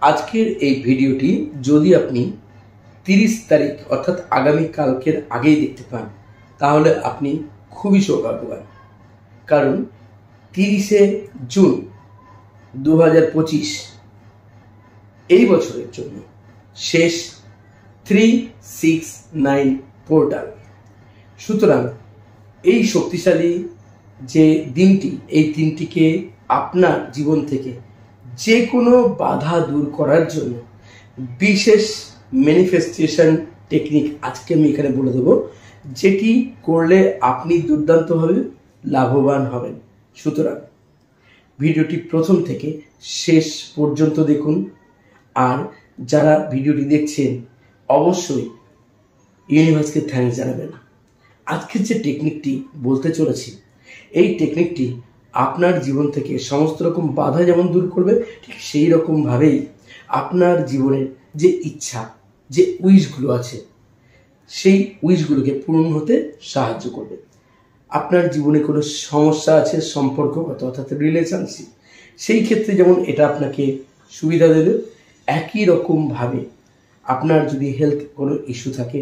আজকের এই ভিডিওটি যদি আপনি 30 তারিখ অর্থাৎ আগামী কালকের আগেই দেখতে পান তাহলে আপনি খুবই সৌভাগ্যবান। কারণ 30শে জুন 2025 এই বছরের জন্য শেষ 369 পোর্টাল। সুতরাং এই শক্তিশালী যে দিনটি, এই দিনটিকে আপনার জীবন থেকে যে কোনো বাধা দূর করার জন্য বিশেষ ম্যানিফেস্টেশন টেকনিক আজকে আমি এখানে বলে দেবো, যেটি করলে আপনি দুর্দান্তভাবে লাভবান হবেন। সুতরাং ভিডিওটি প্রথম থেকে শেষ পর্যন্ত দেখুন। আর যারা ভিডিওটি দেখছেন অবশ্যই ইউনিভার্সকে থ্যাঙ্কস জানাবেন। আজকের যে টেকনিকটি বলতে চলেছি, এই টেকনিকটি আপনার জীবন থেকে সমস্ত রকম বাধা যেমন দূর করবে, ঠিক সেই রকমভাবেই আপনার জীবনের যে ইচ্ছা, যে উইশগুলো আছে, সেই উইশগুলোকে পূরণ হতে সাহায্য করবে। আপনার জীবনে কোনো সমস্যা আছে সম্পর্কগত অর্থাৎ রিলেশনশিপ, সেই ক্ষেত্রে যেমন এটা আপনাকে সুবিধা দেবে, একই রকমভাবে আপনার যদি হেলথ কোনো ইস্যু থাকে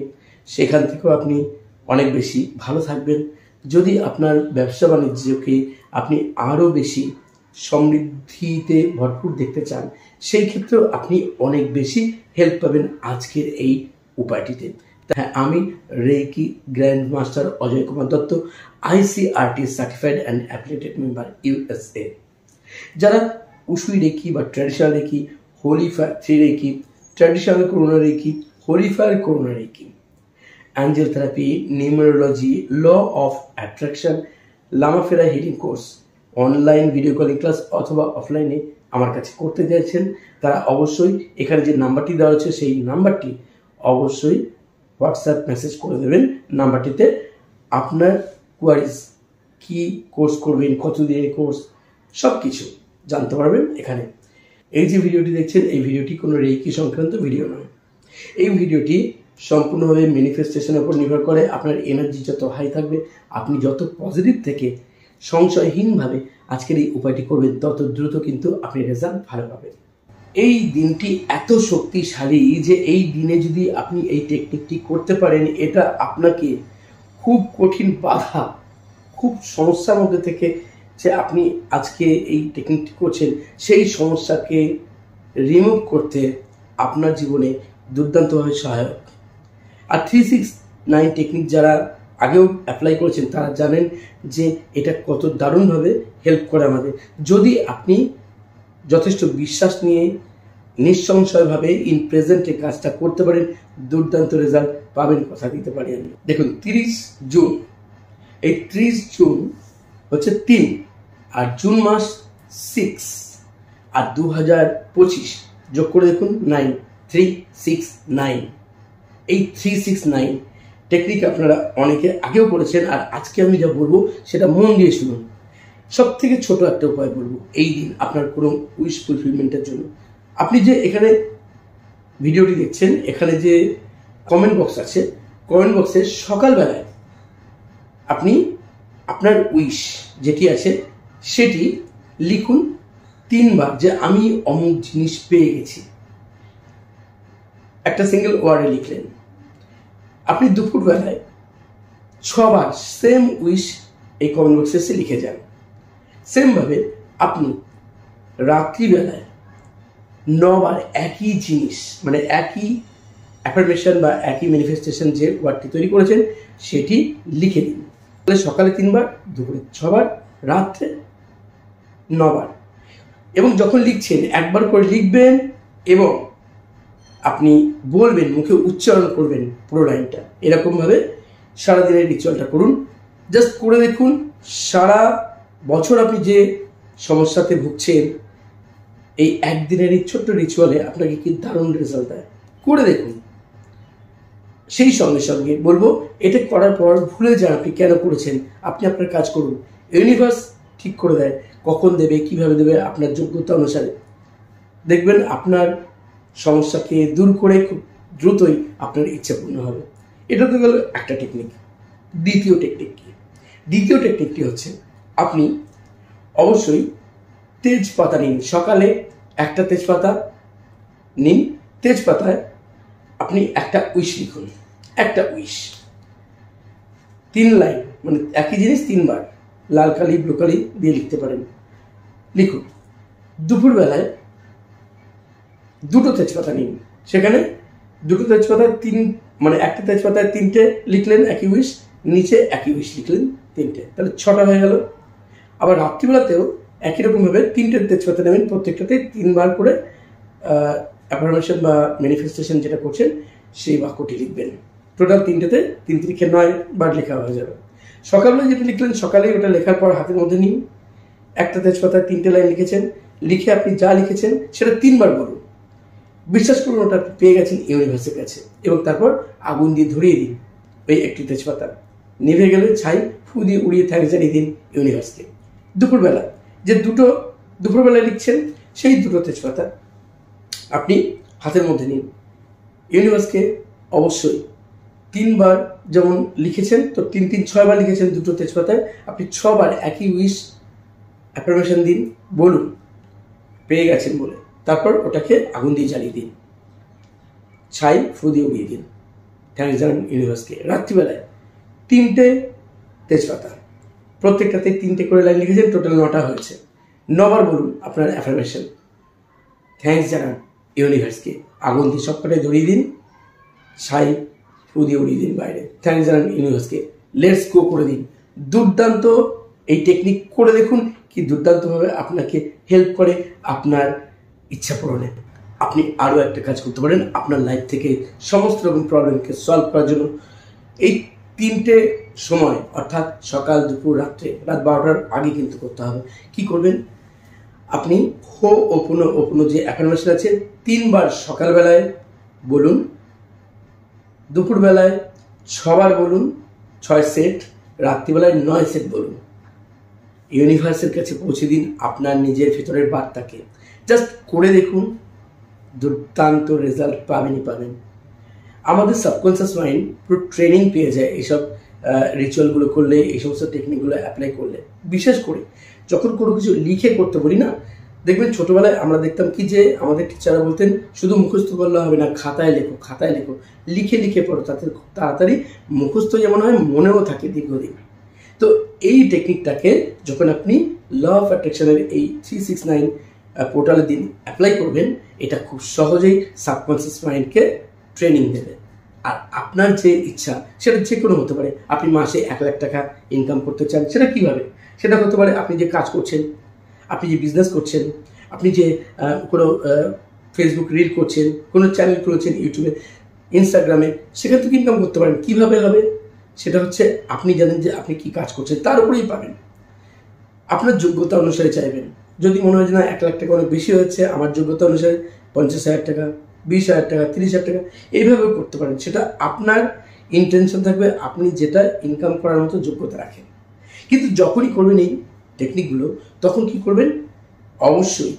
সেখান থেকেও আপনি অনেক বেশি ভালো থাকবেন। যদি আপনার ব্যবসা বাণিজ্যকে আপনি আরও বেশি সমৃদ্ধিতে ভরপুর দেখতে চান, সেই ক্ষেত্রেও আপনি অনেক বেশি হেল্প পাবেন আজকের এই উপায়টিতে। হ্যাঁ, আমি reiki grand master Ajay Kumar Dutta, ICRT certified and affiliated member USA। যারা উসুই রেকি বা traditional reiki, holy fire 3 reiki, traditional corona reiki, holy fire corona reiki, angel therapy, numerology, law of attraction, Lamafera healing course, online video calling class অথবা অফলাইনে আমার কাছে করতে চাইছেন, তারা অবশ্যই এখানে যে নাম্বারটি দেওয়া হচ্ছে সেই নাম্বারটি অবশ্যই হোয়াটসঅ্যাপ মেসেজ করে দেবেন। নাম্বারটিতে আপনার কোয়ারিজ, কি কোর্স করবেন, কত দিনের কোর্স, সব কিছু জানতে পারবেন এখানে। এই যে ভিডিওটি দেখছেন, এই ভিডিওটি কোনো রেকি সংক্রান্ত ভিডিও নয়। এই ভিডিওটি সম্পূর্ণভাবে ম্যানিফেস্টেশনের উপর নির্ভর করে। আপনার এনার্জি যত হাই থাকবে, আপনি যত পজিটিভ থেকে সংশয়হীনভাবে আজকের এই উপায়টি করবেন, তত দ্রুত কিন্তু আপনি রেজাল্ট ভালো পাবেন। এই দিনটি এত শক্তিশালী যে এই দিনে যদি আপনি এই টেকনিকটি করতে পারেন, এটা আপনাকে খুব কঠিন বাধা, খুব সমস্যার মধ্যে থেকে যে আপনি আজকে এই টেকনিকটি করছেন, সেই সমস্যাকে রিমুভ করতে আপনার জীবনে দুর্দান্তভাবে সহায়ক। আর 369 টেকনিক যারা আগেও অ্যাপ্লাই করেছেন তারা জানেন যে এটা কত দারুণভাবে হেল্প করে আমাদের। যদি আপনি যথেষ্ট বিশ্বাস নিয়ে নিঃসংশয়ভাবে ইন প্রেজেন্টে কাজটা করতে পারেন, দুর্দান্ত রেজাল্ট পাবেন, কথা দিতে পারি আমি। দেখুন 30 জুন, এই 30 জুন হচ্ছে 3, আর জুন মাস 6, আর 2025 যোগ করে দেখুন 9, 369। এই 369 টেকনিক আপনারা অনেকে আগেও পড়েছেন, আর আজকে আমি যা বলবো সেটা মন দিয়ে শুনুন। সব থেকে ছোট একটা উপায় বলবো এই দিন আপনার কোনো উইশ ফুলফিলমেন্টের জন্য। আপনি যে এখানে ভিডিওটি দেখছেন, এখানে যে কমেন্ট বক্স আছে, কমেন্ট বক্সে সকালবেলায় আপনি আপনার উইশ যেটি আছে সেটি লিখুন 3 বার, যে আমি অমুক জিনিস পেয়ে গেছি। একটা সিঙ্গেল ওয়ার্ডে লিখলেন। আপনি দুপুরবেলায় 6 বার সেম উইশ এই কমেন্ট বক্সে এসে লিখে যান। সেমভাবে আপনি রাত্রিবেলায় 9 বার একই জিনিস, মানে একই অ্যাফার্মেশন বা একই ম্যানিফেস্টেশন যে ওয়ার্ডটি তৈরি করেছেন সেটি লিখে দিন। সকালে 3 বার, দুপুরে 6 বার, রাত্রে 9 বার। এবং যখন লিখছেন একবার করে লিখবেন এবং আপনি বলবেন, মুখে উচ্চারণ করবেন পুরো লাইনটা। এরকমভাবে সারাদিনের রিচুয়ালটা করুন। জাস্ট করে দেখুন, সারা বছর আপনি যে সমস্যাতে ভুগছেন, এই একদিনের এই ছোট্ট রিচুয়ালে আপনাকে কি দারুণ রেজাল্ট দেয়। করে দেখুন। সেই সঙ্গে সঙ্গে বলবো, এটা করার পর ভুলে যান আপনি কেন করেছেন, আপনি আপনার কাজ করুন। ইউনিভার্স ঠিক করে দেয় কখন দেবে, কিভাবে দেবে, আপনার যোগ্যতা অনুসারে। দেখবেন আপনার সমস্যাকে দূর করে খুব দ্রুতই আপনার ইচ্ছা পূর্ণ হবে। এটা তো গেল একটা টেকনিক। দ্বিতীয় টেকনিক কি? দ্বিতীয় টেকনিকটি হচ্ছে, আপনি অবশ্যই তেজপাতা নিন। সকালে একটা তেজপাতা, নিন, তেজপাতায় আপনি একটা উইশ লিখুন, একটা উইশ, 3 লাইন, মানে একই জিনিস 3 বার, লাল কালি ব্লু কালি দিয়ে লিখতে পারেন, লিখুন। দুপুরবেলায় 2টো তেজপাতা নিন, সেখানে 2টো তেজপাতায় মানে একটা তেজপাতায় 3টে লিখলেন একই উইশ, নিচে একই উইশ লিখলেন 3টে, তাহলে 6টা হয়ে গেল। আবার রাত্রিবেলাতেও একই রকমভাবে 3টে তেজপাতা নেবেন, প্রত্যেকটাতে 3 বার করে অ্যাফার্মেশন বা ম্যানিফেস্টেশন যেটা করছেন সেই বাক্যটি লিখবেন। টোটাল 3টেতে 3 3 9 বার লেখা হয়ে যাবে। সকালবেলা যেটা লিখলেন সকালে ওটা লেখার পর হাতের মধ্যে নিন, একটা তেজপাতায় 3টে লাইন লিখেছেন, লিখে আপনি যা লিখেছেন সেটা 3 বার বলুন। বিশ্বাস করুন ওটা পেয়ে গেছেন ইউনিভার্সের কাছে, এবং তারপর আগুন দিয়ে ধরিয়ে দিন ওই একটি তেজপাতা, নিভে গেলে ছাই ফু দিয়ে উড়িয়ে থ্যাঙ্কস জানিয়ে দিন ইউনিভার্সকে। দুপুরবেলা যে দুপুরবেলা লিখছেন সেই 2টো তেজপাতা আপনি হাতের মধ্যে নিন, ইউনিভার্সকে অবশ্যই 3 বার যেমন লিখেছেন, তো 3 3 6 বার লিখেছেন 2টো তেজপাতায়, আপনি 6 বার একই উইশ অ্যাফার্মেশন দিন, বলুন পেয়ে গেছেন বলে, তারপর ওটাকে আগুন দিয়ে জ্বালিয়ে দিন, ছাই ফু দিয়ে উড়িয়ে দিন, থ্যাঙ্কস জানান ইউনিভার্সকে। রাত্রিবেলায় 3টে তেজপাতা, প্রত্যেকটাতে 3টে করে লাইন লিখেছেন, টোটাল 9টা হয়েছে, 9 বার বলুন আপনার অ্যাফার্মেশন, থ্যাঙ্কস জানান ইউনিভার্সকে, আগুন দিয়ে সবকটাই ধরিয়ে দিন, ছাই ফু দিয়ে উড়িয়ে দিন বাইরে, থ্যাঙ্কস জানান ইউনিভার্সকে, লেটস গো করে দিন। দুর্দান্ত এই টেকনিক করে দেখুন কি দুর্দান্তভাবে আপনাকে হেল্প করে আপনার ইচ্ছা পূরণে। আপনি আরও একটা কাজ করতে পারেন আপনার লাইফ থেকে সমস্ত রকম প্রবলেমকে সলভ করার জন্য। এই 3টে সময় অর্থাৎ সকাল, দুপুর, রাত্রে, রাত 12টার আগে কিন্তু করতে হবে। কি করবেন, আপনি হো ওপনো যে অ্যাফার্মেশন আছে 3 বার সকালবেলায় বলুন, দুপুরবেলায় 6 বার বলুন, 6 সেট, রাত্রিবেলায় 9 সেট বলুন। ইউনিভার্সের কাছে পৌঁছে দিন আপনার নিজের ভেতরের বার্তাকে। জাস্ট করে দেখুন, দুর্দান্ত রেজাল্ট পাবেন। আমাদের সাবকনসিয়াস মাইন্ড পুরো ট্রেনিং পেয়ে যায় এইসব রিচুয়ালগুলো করলে, এই সমস্ত টেকনিকগুলো অ্যাপ্লাই করলে। বিশেষ করে যখন কোনো কিছু লিখে করতে বলি না, দেখবেন ছোটোবেলায় আমরা দেখতাম কি যে আমাদের টিচাররা বলতেন শুধু মুখস্থ করলে হবে না, খাতায় লেখো, লিখে পড়ো, তাতে খুব তাড়াতাড়ি মুখস্থ যেমন হয় মনেও থাকে দীর্ঘদিন। তো এই টেকনিকটাকে যখন আপনি ল অফ অ্যাট্রাকশনের এই 369 পোর্টালের দিন অ্যাপ্লাই করবেন, এটা খুব সহজেই সাবকনসিয়াস মাইন্ডকে ট্রেনিং দেবে। আর আপনার যে ইচ্ছা সেটা যে কোনো হতে পারে। আপনি মাসে 1 লাখ টাকা ইনকাম করতে চান, সেটা কীভাবে? সেটা হতে পারে আপনি যে কাজ করছেন, আপনি যে বিজনেস করছেন, আপনি যে কোনো ফেসবুক রিল করছেন, কোনো চ্যানেল খুলেছেন ইউটিউবে, ইনস্টাগ্রামে, সেখান থেকে ইনকাম করতে পারেন। কীভাবে হবে? সেটা হচ্ছে আপনি জানেন যে আপনি কি কাজ করছেন, তার উপরেই পাবেন। আপনার যোগ্যতা অনুসারে চাইবেন। যদি মনে হয় যে না 1 লাখ টাকা অনেক বেশি হচ্ছে, আমার যোগ্যতা অনুসারে 50,000 টাকা, 20,000 টাকা, 30,000 টাকা, এইভাবেও করতে পারেন। সেটা আপনার ইন্টেনশন থাকবে, আপনি যেটা ইনকাম করার মতো যোগ্যতা রাখেন। কিন্তু যখনই করবেন এই টেকনিকগুলো, তখন কি করবেন? অবশ্যই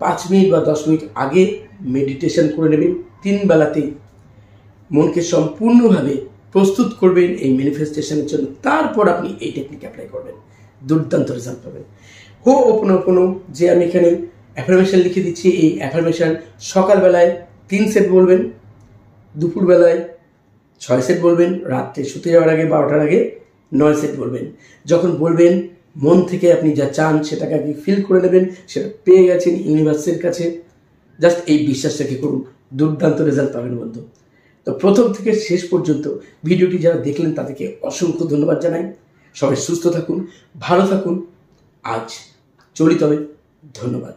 5 মিনিট বা 10 মিনিট আগে মেডিটেশন করে নেবেন। 3 বেলাতেই মনকে সম্পূর্ণভাবে প্রস্তুত করবেন এই ম্যানিফেস্টেশনের জন্য। তারপর আপনি এই টেকনিক অ্যাপ্লাই করবেন, দুর্দান্ত রেজাল্ট পাবেন। হো ওপনো যে আমি এখানে অ্যাফার্মেশন লিখে দিচ্ছি, এই অ্যাফার্মেশন সকালবেলায় 3 সেট বলবেন, দুপুরবেলায় 6 সেট বলবেন, রাত্রে শুতে যাওয়ার আগে 12টার আগে 9 সেট বলবেন। যখন বলবেন মন থেকে আপনি যা চান সেটাকে আপনি ফিল করে নেবেন, সেটা পেয়ে গেছেন ইউনিভার্সের কাছে। জাস্ট এই বিশ্বাসটাকে করুন, দুর্দান্ত রেজাল্ট পাবেন বন্ধু। তো প্রথম থেকে শেষ পর্যন্ত ভিডিওটি যারা দেখলেন তাদেরকে অসংখ্য ধন্যবাদ জানাই। সবাই সুস্থ থাকুন, ভালো থাকুন। আজ চলি তবে, ধন্যবাদ।